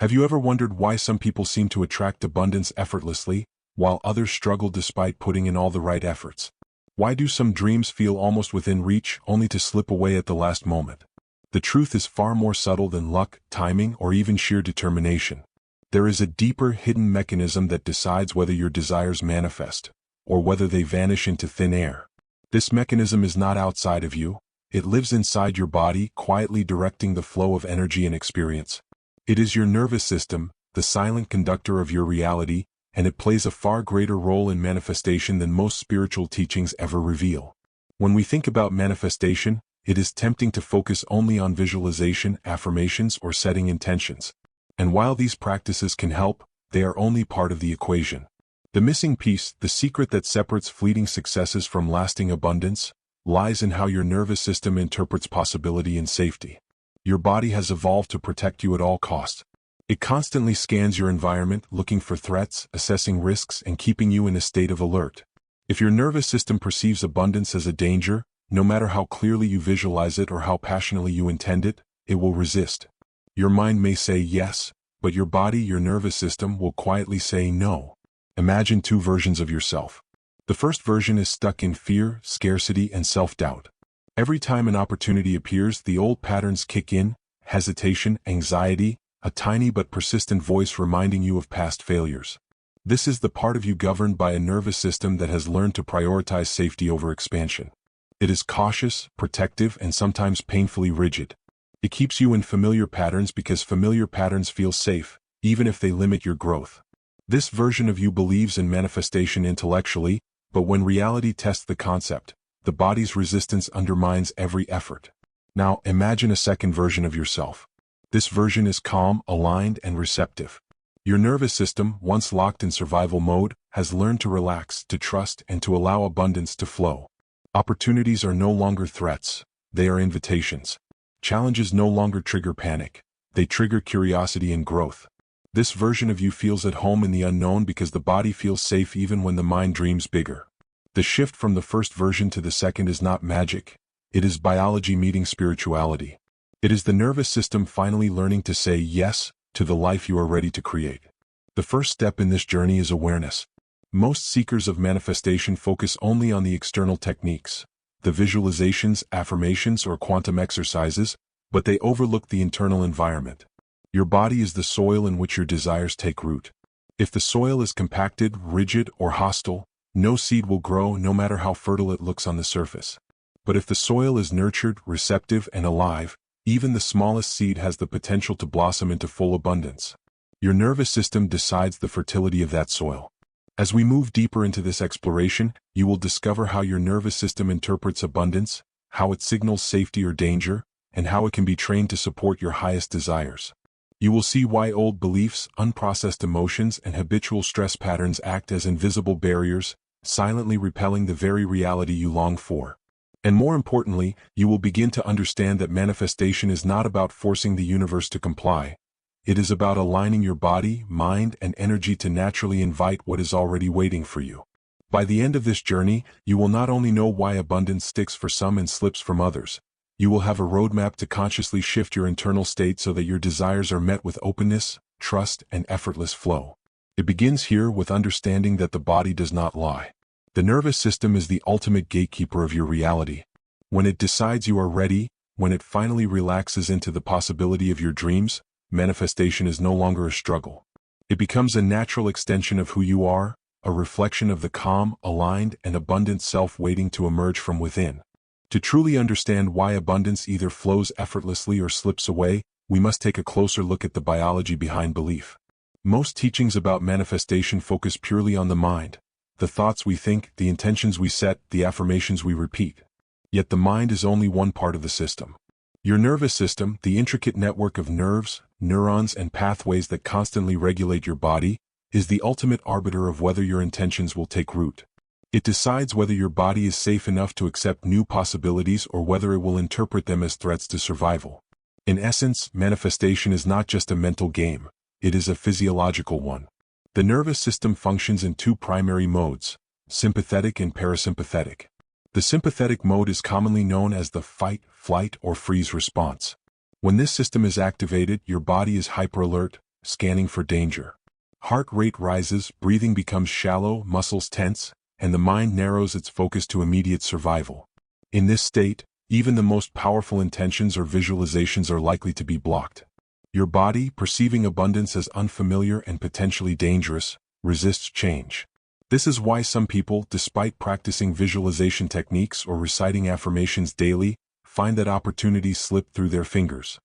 Have you ever wondered why some people seem to attract abundance effortlessly, while others struggle despite putting in all the right efforts? Why do some dreams feel almost within reach, only to slip away at the last moment? The truth is far more subtle than luck, timing, or even sheer determination. There is a deeper, hidden mechanism that decides whether your desires manifest, or whether they vanish into thin air. This mechanism is not outside of you. It lives inside your body, quietly directing the flow of energy and experience. It is your nervous system, the silent conductor of your reality, and it plays a far greater role in manifestation than most spiritual teachings ever reveal. When we think about manifestation, it is tempting to focus only on visualization, affirmations, or setting intentions. And while these practices can help, they are only part of the equation. The missing piece, the secret that separates fleeting successes from lasting abundance, lies in how your nervous system interprets possibility and safety. Your body has evolved to protect you at all costs. It constantly scans your environment, looking for threats, assessing risks, and keeping you in a state of alert. If your nervous system perceives abundance as a danger, no matter how clearly you visualize it or how passionately you intend it, it will resist. Your mind may say yes, but your body, your nervous system, will quietly say no. Imagine two versions of yourself. The first version is stuck in fear, scarcity, and self-doubt. Every time an opportunity appears, the old patterns kick in: hesitation, anxiety, a tiny but persistent voice reminding you of past failures. This is the part of you governed by a nervous system that has learned to prioritize safety over expansion. It is cautious, protective, and sometimes painfully rigid. It keeps you in familiar patterns because familiar patterns feel safe, even if they limit your growth. This version of you believes in manifestation intellectually, but when reality tests the concept, the body's resistance undermines every effort. Now, imagine a second version of yourself. This version is calm, aligned, and receptive. Your nervous system, once locked in survival mode, has learned to relax, to trust, and to allow abundance to flow. Opportunities are no longer threats, they are invitations. Challenges no longer trigger panic, they trigger curiosity and growth. This version of you feels at home in the unknown because the body feels safe even when the mind dreams bigger. The shift from the first version to the second is not magic, it is biology meeting spirituality. It is the nervous system finally learning to say yes to the life you are ready to create. The first step in this journey is awareness. Most seekers of manifestation focus only on the external techniques, the visualizations, affirmations, or quantum exercises, but they overlook the internal environment. Your body is the soil in which your desires take root. If the soil is compacted, rigid, or hostile, no seed will grow, no matter how fertile it looks on the surface. But if the soil is nurtured, receptive, and alive, even the smallest seed has the potential to blossom into full abundance. Your nervous system decides the fertility of that soil. As we move deeper into this exploration, you will discover how your nervous system interprets abundance, how it signals safety or danger, and how it can be trained to support your highest desires. You will see why old beliefs, unprocessed emotions, and habitual stress patterns act as invisible barriers, silently repelling the very reality you long for. And more importantly, you will begin to understand that manifestation is not about forcing the universe to comply. It is about aligning your body, mind, and energy to naturally invite what is already waiting for you. By the end of this journey, you will not only know why abundance sticks for some and slips from others, you will have a roadmap to consciously shift your internal state so that your desires are met with openness, trust, and effortless flow. It begins here with understanding that the body does not lie. The nervous system is the ultimate gatekeeper of your reality. When it decides you are ready, when it finally relaxes into the possibility of your dreams, manifestation is no longer a struggle. It becomes a natural extension of who you are, a reflection of the calm, aligned, and abundant self waiting to emerge from within. To truly understand why abundance either flows effortlessly or slips away, we must take a closer look at the biology behind belief. Most teachings about manifestation focus purely on the mind. The thoughts we think, the intentions we set, the affirmations we repeat. Yet the mind is only one part of the system. Your nervous system, the intricate network of nerves, neurons, and pathways that constantly regulate your body, is the ultimate arbiter of whether your intentions will take root. It decides whether your body is safe enough to accept new possibilities or whether it will interpret them as threats to survival. In essence, manifestation is not just a mental game, it is a physiological one. The nervous system functions in two primary modes, sympathetic and parasympathetic. The sympathetic mode is commonly known as the fight, flight, or freeze response. When this system is activated, your body is hyperalert, scanning for danger. Heart rate rises, breathing becomes shallow, muscles tense, and the mind narrows its focus to immediate survival. In this state, even the most powerful intentions or visualizations are likely to be blocked. Your body, perceiving abundance as unfamiliar and potentially dangerous, resists change. This is why some people, despite practicing visualization techniques or reciting affirmations daily, find that opportunities slip through their fingers.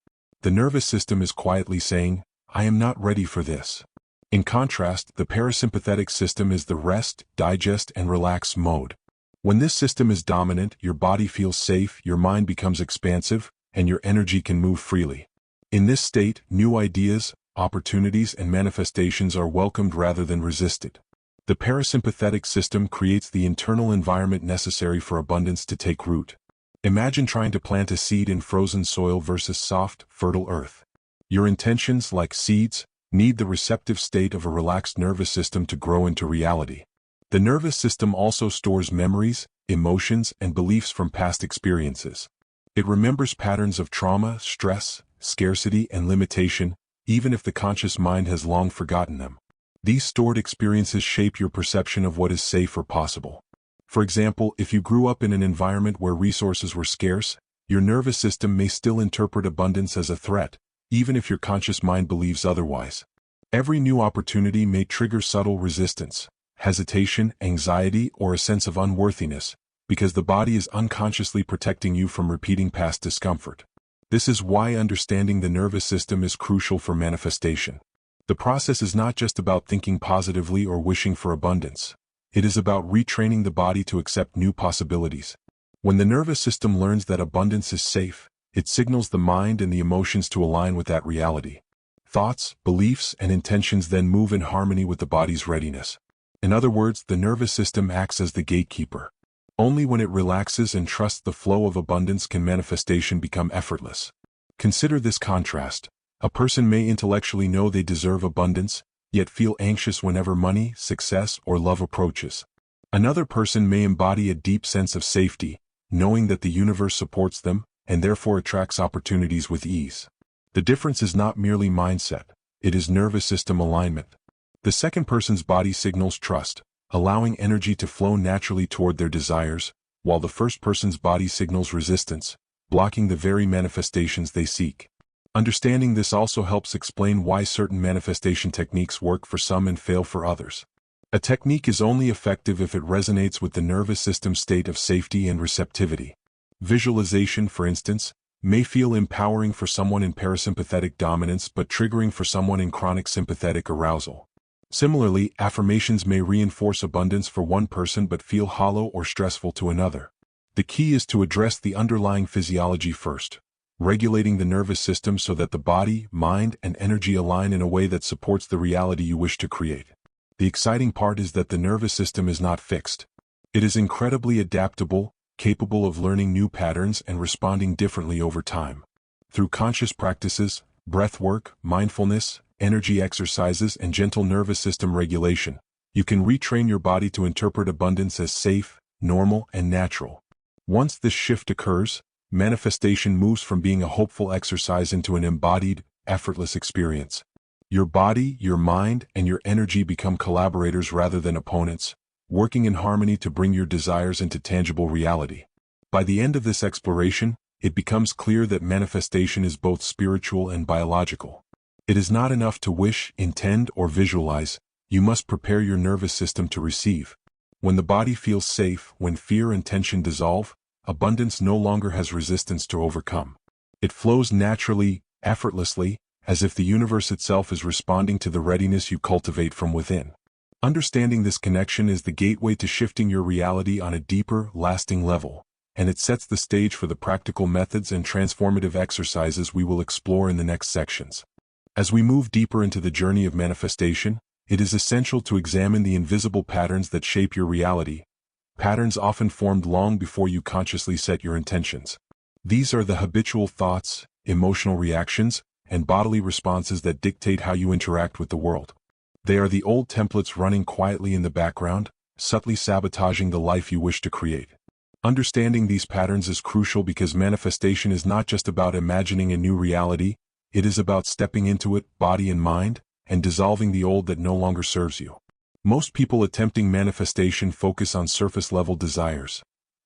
The nervous system is quietly saying, "I am not ready for this." In contrast, the parasympathetic system is the rest, digest, and relax mode. When this system is dominant, your body feels safe, your mind becomes expansive, and your energy can move freely. In this state, new ideas, opportunities, and manifestations are welcomed rather than resisted. The parasympathetic system creates the internal environment necessary for abundance to take root. Imagine trying to plant a seed in frozen soil versus soft, fertile earth. Your intentions, like seeds, need the receptive state of a relaxed nervous system to grow into reality. The nervous system also stores memories, emotions, and beliefs from past experiences. It remembers patterns of trauma, stress, scarcity, and limitation, even if the conscious mind has long forgotten them. These stored experiences shape your perception of what is safe or possible. For example, if you grew up in an environment where resources were scarce, your nervous system may still interpret abundance as a threat, even if your conscious mind believes otherwise. Every new opportunity may trigger subtle resistance, hesitation, anxiety, or a sense of unworthiness, because the body is unconsciously protecting you from repeating past discomfort. This is why understanding the nervous system is crucial for manifestation. The process is not just about thinking positively or wishing for abundance. It is about retraining the body to accept new possibilities. When the nervous system learns that abundance is safe, it signals the mind and the emotions to align with that reality. Thoughts, beliefs, and intentions then move in harmony with the body's readiness. In other words, the nervous system acts as the gatekeeper. Only when it relaxes and trusts the flow of abundance can manifestation become effortless. Consider this contrast. A person may intellectually know they deserve abundance, yet feel anxious whenever money, success, or love approaches. Another person may embody a deep sense of safety, knowing that the universe supports them, and therefore attracts opportunities with ease. The difference is not merely mindset, it is nervous system alignment. The second person's body signals trust, allowing energy to flow naturally toward their desires, while the first person's body signals resistance, blocking the very manifestations they seek. Understanding this also helps explain why certain manifestation techniques work for some and fail for others. A technique is only effective if it resonates with the nervous system's state of safety and receptivity. Visualization, for instance, may feel empowering for someone in parasympathetic dominance but triggering for someone in chronic sympathetic arousal. Similarly, affirmations may reinforce abundance for one person but feel hollow or stressful to another. The key is to address the underlying physiology first, regulating the nervous system so that the body, mind, and energy align in a way that supports the reality you wish to create. The exciting part is that the nervous system is not fixed. It is incredibly adaptable, capable of learning new patterns and responding differently over time. Through conscious practices, breath work, mindfulness, energy exercises, and gentle nervous system regulation, you can retrain your body to interpret abundance as safe, normal, and natural. Once this shift occurs, manifestation moves from being a hopeful exercise into an embodied, effortless experience. Your body, your mind, and your energy become collaborators rather than opponents, working in harmony to bring your desires into tangible reality. By the end of this exploration, it becomes clear that manifestation is both spiritual and biological. It is not enough to wish, intend, or visualize, you must prepare your nervous system to receive. When the body feels safe, when fear and tension dissolve, abundance no longer has resistance to overcome. It flows naturally, effortlessly, as if the universe itself is responding to the readiness you cultivate from within. Understanding this connection is the gateway to shifting your reality on a deeper, lasting level, and it sets the stage for the practical methods and transformative exercises we will explore in the next sections. As we move deeper into the journey of manifestation, it is essential to examine the invisible patterns that shape your reality, patterns often formed long before you consciously set your intentions. These are the habitual thoughts, emotional reactions, and bodily responses that dictate how you interact with the world. They are the old templates running quietly in the background, subtly sabotaging the life you wish to create. Understanding these patterns is crucial because manifestation is not just about imagining a new reality, it is about stepping into it, body and mind, and dissolving the old that no longer serves you. Most people attempting manifestation focus on surface-level desires: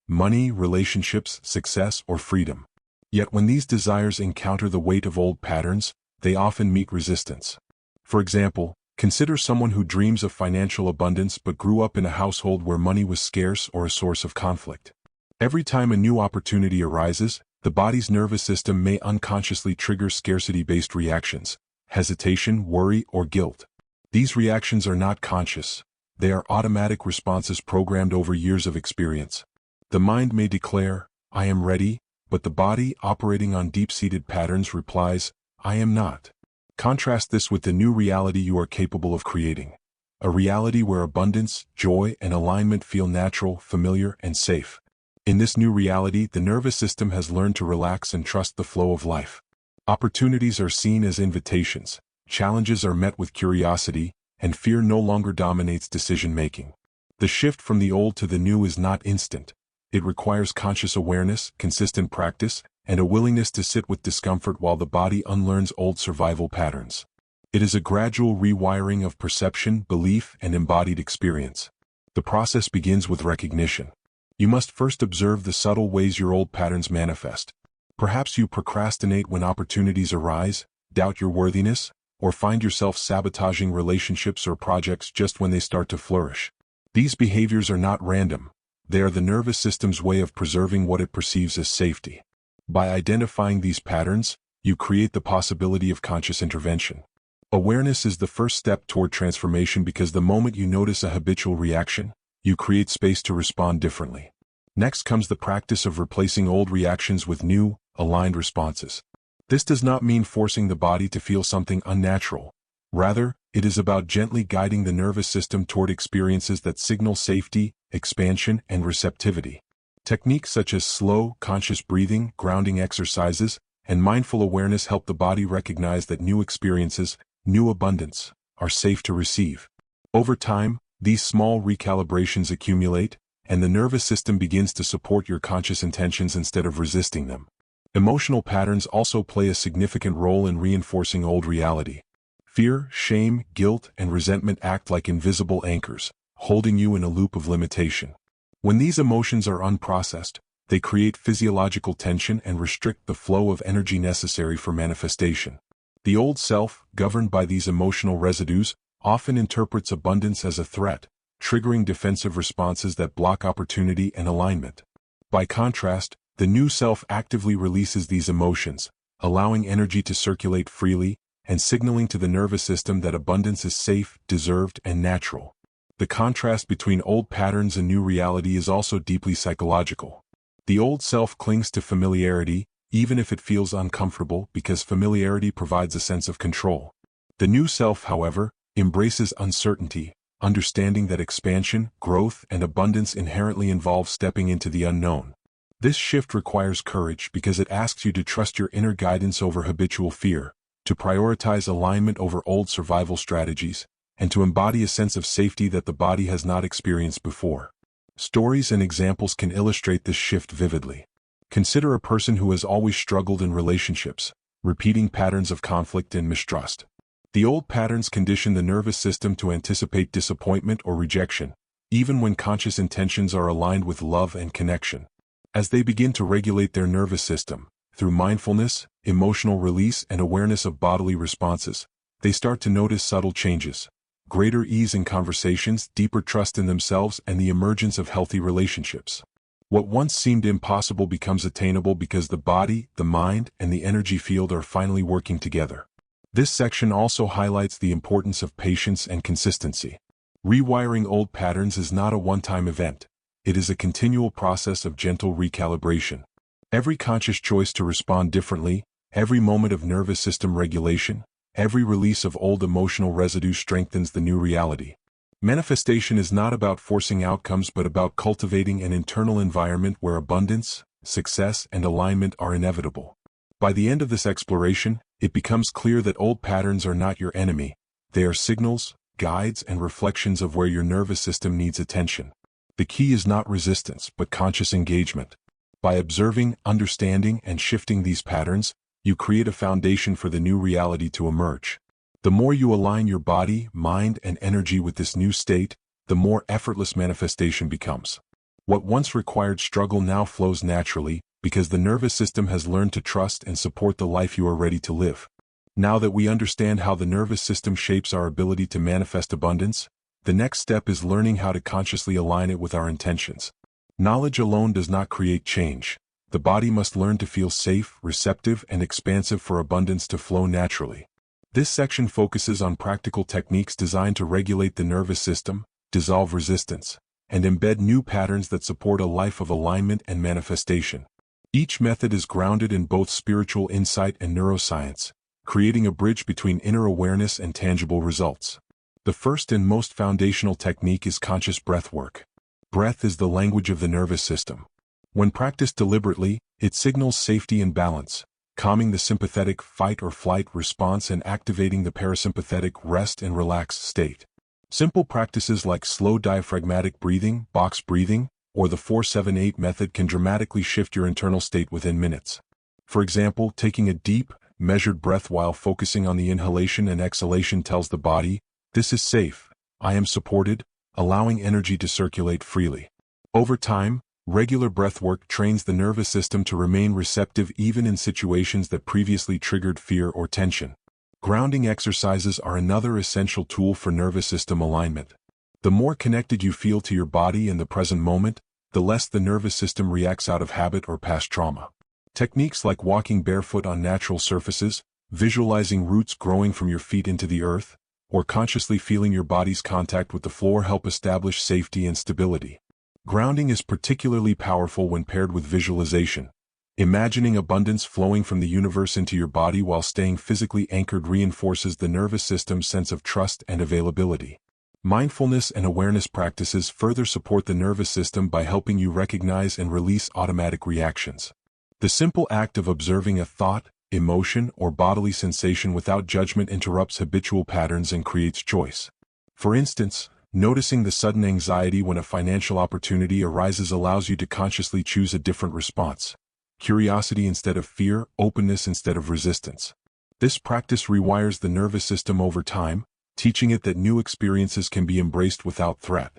money, relationships, success, or freedom. Yet when these desires encounter the weight of old patterns, they often meet resistance. For example, consider someone who dreams of financial abundance but grew up in a household where money was scarce or a source of conflict. Every time a new opportunity arises, the body's nervous system may unconsciously trigger scarcity-based reactions: hesitation, worry, or guilt. These reactions are not conscious. They are automatic responses programmed over years of experience. The mind may declare, "I am ready," but the body, operating on deep-seated patterns, replies, "I am not." Contrast this with the new reality you are capable of creating. A reality where abundance, joy, and alignment feel natural, familiar, and safe. In this new reality, the nervous system has learned to relax and trust the flow of life. Opportunities are seen as invitations, challenges are met with curiosity, and fear no longer dominates decision-making. The shift from the old to the new is not instant. It requires conscious awareness, consistent practice, and a willingness to sit with discomfort while the body unlearns old survival patterns. It is a gradual rewiring of perception, belief, and embodied experience. The process begins with recognition. You must first observe the subtle ways your old patterns manifest. Perhaps you procrastinate when opportunities arise, doubt your worthiness, or find yourself sabotaging relationships or projects just when they start to flourish. These behaviors are not random. They are the nervous system's way of preserving what it perceives as safety. By identifying these patterns, you create the possibility of conscious intervention. Awareness is the first step toward transformation because the moment you notice a habitual reaction, you create space to respond differently. Next comes the practice of replacing old reactions with new, aligned responses. This does not mean forcing the body to feel something unnatural. Rather, it is about gently guiding the nervous system toward experiences that signal safety, expansion, and receptivity. Techniques such as slow, conscious breathing, grounding exercises, and mindful awareness help the body recognize that new experiences, new abundance, are safe to receive. Over time, these small recalibrations accumulate, and the nervous system begins to support your conscious intentions instead of resisting them. Emotional patterns also play a significant role in reinforcing old reality. Fear, shame, guilt, and resentment act like invisible anchors, holding you in a loop of limitation. When these emotions are unprocessed, they create physiological tension and restrict the flow of energy necessary for manifestation. The old self, governed by these emotional residues, often interprets abundance as a threat, triggering defensive responses that block opportunity and alignment. By contrast, the new self actively releases these emotions, allowing energy to circulate freely, and signaling to the nervous system that abundance is safe, deserved, and natural. The contrast between old patterns and new reality is also deeply psychological. The old self clings to familiarity, even if it feels uncomfortable, because familiarity provides a sense of control. The new self, however, embraces uncertainty, understanding that expansion, growth, and abundance inherently involve stepping into the unknown. This shift requires courage because it asks you to trust your inner guidance over habitual fear, to prioritize alignment over old survival strategies, and to embody a sense of safety that the body has not experienced before. Stories and examples can illustrate this shift vividly. Consider a person who has always struggled in relationships, repeating patterns of conflict and mistrust. The old patterns condition the nervous system to anticipate disappointment or rejection, even when conscious intentions are aligned with love and connection. As they begin to regulate their nervous system, through mindfulness, emotional release, and awareness of bodily responses, they start to notice subtle changes: greater ease in conversations, deeper trust in themselves, and the emergence of healthy relationships. What once seemed impossible becomes attainable because the body, the mind, and the energy field are finally working together. This section also highlights the importance of patience and consistency. Rewiring old patterns is not a one-time event. It is a continual process of gentle recalibration. Every conscious choice to respond differently, every moment of nervous system regulation, every release of old emotional residue strengthens the new reality. Manifestation is not about forcing outcomes but about cultivating an internal environment where abundance, success, and alignment are inevitable. By the end of this exploration, it becomes clear that old patterns are not your enemy. They are signals, guides, and reflections of where your nervous system needs attention. The key is not resistance but conscious engagement. By observing, understanding, and shifting these patterns, you create a foundation for the new reality to emerge. The more you align your body, mind, and energy with this new state, the more effortless manifestation becomes. What once required struggle now flows naturally, because the nervous system has learned to trust and support the life you are ready to live. Now that we understand how the nervous system shapes our ability to manifest abundance, the next step is learning how to consciously align it with our intentions. Knowledge alone does not create change. The body must learn to feel safe, receptive, and expansive for abundance to flow naturally. This section focuses on practical techniques designed to regulate the nervous system, dissolve resistance, and embed new patterns that support a life of alignment and manifestation. Each method is grounded in both spiritual insight and neuroscience, creating a bridge between inner awareness and tangible results. The first and most foundational technique is conscious breath work. Breath is the language of the nervous system. When practiced deliberately, it signals safety and balance, calming the sympathetic fight or flight response and activating the parasympathetic rest and relax state. Simple practices like slow diaphragmatic breathing, box breathing, or the 4-7-8 method can dramatically shift your internal state within minutes. For example, taking a deep, measured breath while focusing on the inhalation and exhalation tells the body, "This is safe, I am supported," allowing energy to circulate freely. Over time, regular breath work trains the nervous system to remain receptive even in situations that previously triggered fear or tension. Grounding exercises are another essential tool for nervous system alignment. The more connected you feel to your body in the present moment, the less the nervous system reacts out of habit or past trauma. Techniques like walking barefoot on natural surfaces, visualizing roots growing from your feet into the earth, or consciously feeling your body's contact with the floor help establish safety and stability. Grounding is particularly powerful when paired with visualization. Imagining abundance flowing from the universe into your body while staying physically anchored reinforces the nervous system's sense of trust and availability. Mindfulness and awareness practices further support the nervous system by helping you recognize and release automatic reactions. The simple act of observing a thought, emotion, or bodily sensation without judgment interrupts habitual patterns and creates choice. For instance, noticing the sudden anxiety when a financial opportunity arises allows you to consciously choose a different response. Curiosity instead of fear, openness instead of resistance. This practice rewires the nervous system over time, teaching it that new experiences can be embraced without threat.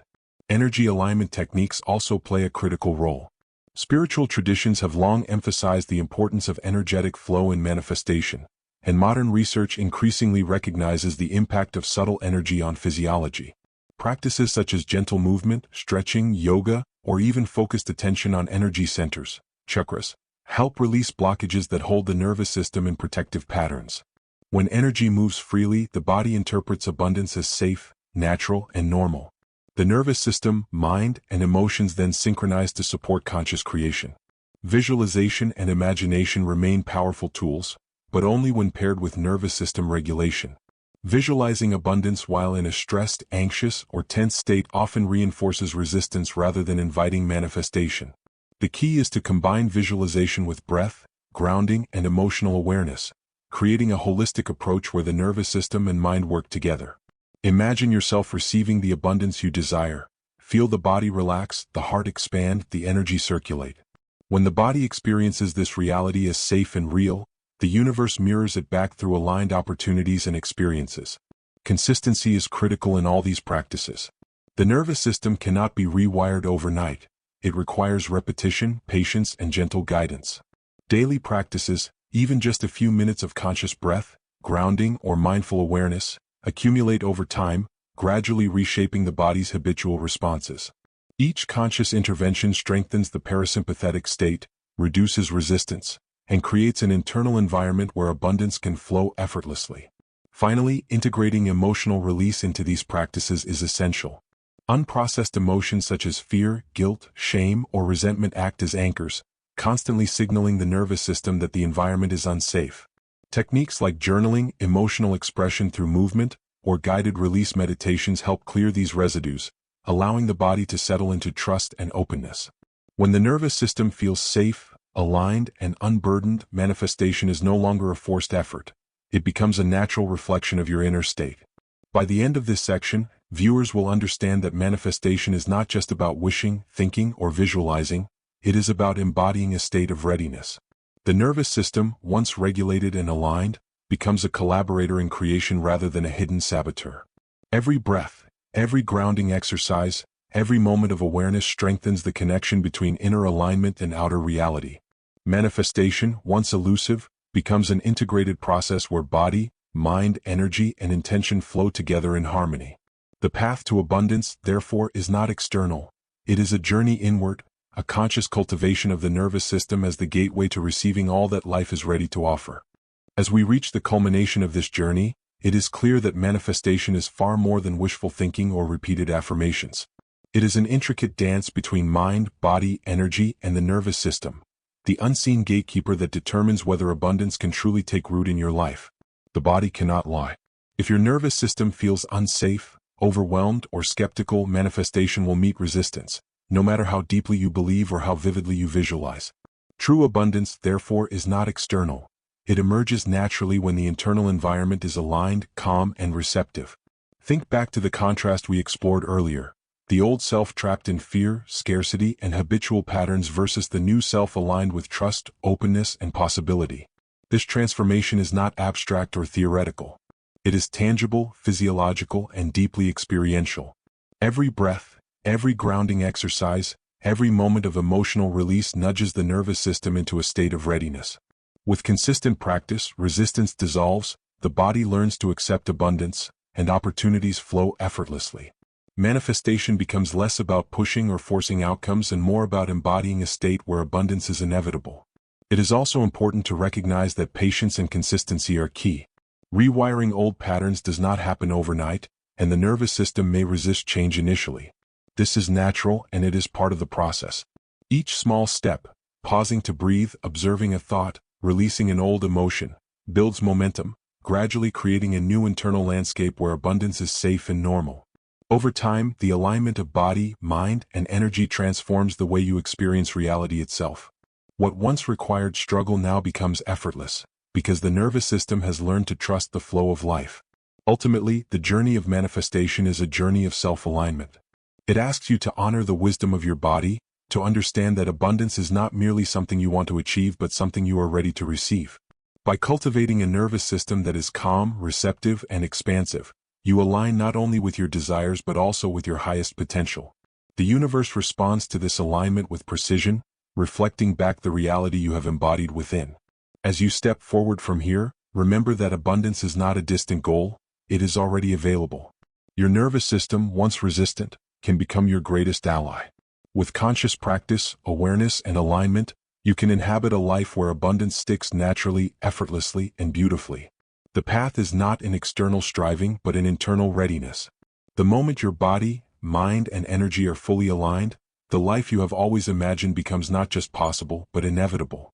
Energy alignment techniques also play a critical role. Spiritual traditions have long emphasized the importance of energetic flow in manifestation, and modern research increasingly recognizes the impact of subtle energy on physiology. Practices such as gentle movement, stretching, yoga, or even focused attention on energy centers, chakras, help release blockages that hold the nervous system in protective patterns. When energy moves freely, the body interprets abundance as safe, natural, and normal. The nervous system, mind, and emotions then synchronize to support conscious creation. Visualization and imagination remain powerful tools, but only when paired with nervous system regulation. Visualizing abundance while in a stressed, anxious, or tense state often reinforces resistance rather than inviting manifestation. The key is to combine visualization with breath, grounding, and emotional awareness, creating a holistic approach where the nervous system and mind work together. Imagine yourself receiving the abundance you desire. Feel the body relax, the heart expand, the energy circulate. When the body experiences this reality as safe and real, the universe mirrors it back through aligned opportunities and experiences. Consistency is critical in all these practices. The nervous system cannot be rewired overnight. It requires repetition, patience, and gentle guidance. Daily practices, even just a few minutes of conscious breath, grounding, or mindful awareness, accumulate over time, gradually reshaping the body's habitual responses. Each conscious intervention strengthens the parasympathetic state, reduces resistance, and creates an internal environment where abundance can flow effortlessly. Finally, integrating emotional release into these practices is essential. Unprocessed emotions such as fear, guilt, shame, or resentment act as anchors, constantly signaling the nervous system that the environment is unsafe. Techniques like journaling, emotional expression through movement, or guided release meditations help clear these residues, allowing the body to settle into trust and openness. When the nervous system feels safe, aligned, and unburdened, manifestation is no longer a forced effort. It becomes a natural reflection of your inner state. By the end of this section, viewers will understand that manifestation is not just about wishing, thinking, or visualizing. It is about embodying a state of readiness. The nervous system, once regulated and aligned, becomes a collaborator in creation rather than a hidden saboteur. Every breath, every grounding exercise, every moment of awareness strengthens the connection between inner alignment and outer reality. Manifestation, once elusive, becomes an integrated process where body, mind, energy, and intention flow together in harmony. The path to abundance, therefore, is not external. It is a journey inward, a conscious cultivation of the nervous system as the gateway to receiving all that life is ready to offer. As we reach the culmination of this journey, it is clear that manifestation is far more than wishful thinking or repeated affirmations. It is an intricate dance between mind, body, energy, and the nervous system, the unseen gatekeeper that determines whether abundance can truly take root in your life. The body cannot lie. If your nervous system feels unsafe, overwhelmed, or skeptical, manifestation will meet resistance, no matter how deeply you believe or how vividly you visualize. True abundance, therefore, is not external. It emerges naturally when the internal environment is aligned, calm, and receptive. Think back to the contrast we explored earlier. The old self trapped in fear, scarcity, and habitual patterns versus the new self aligned with trust, openness, and possibility. This transformation is not abstract or theoretical. It is tangible, physiological, and deeply experiential. Every breath, every grounding exercise, every moment of emotional release nudges the nervous system into a state of readiness. With consistent practice, resistance dissolves, the body learns to accept abundance, and opportunities flow effortlessly. Manifestation becomes less about pushing or forcing outcomes and more about embodying a state where abundance is inevitable. It is also important to recognize that patience and consistency are key. Rewiring old patterns does not happen overnight, and the nervous system may resist change initially. This is natural and it is part of the process. Each small step, pausing to breathe, observing a thought, releasing an old emotion, builds momentum, gradually creating a new internal landscape where abundance is safe and normal. Over time, the alignment of body, mind, and energy transforms the way you experience reality itself. What once required struggle now becomes effortless, because the nervous system has learned to trust the flow of life. Ultimately, the journey of manifestation is a journey of self-alignment. It asks you to honor the wisdom of your body, to understand that abundance is not merely something you want to achieve but something you are ready to receive. By cultivating a nervous system that is calm, receptive, and expansive, you align not only with your desires but also with your highest potential. The universe responds to this alignment with precision, reflecting back the reality you have embodied within. As you step forward from here, remember that abundance is not a distant goal, it is already available. Your nervous system, once resistant, can become your greatest ally. With conscious practice, awareness, and alignment, you can inhabit a life where abundance sticks naturally, effortlessly, and beautifully. The path is not in external striving but in internal readiness. The moment your body, mind, and energy are fully aligned, the life you have always imagined becomes not just possible but inevitable.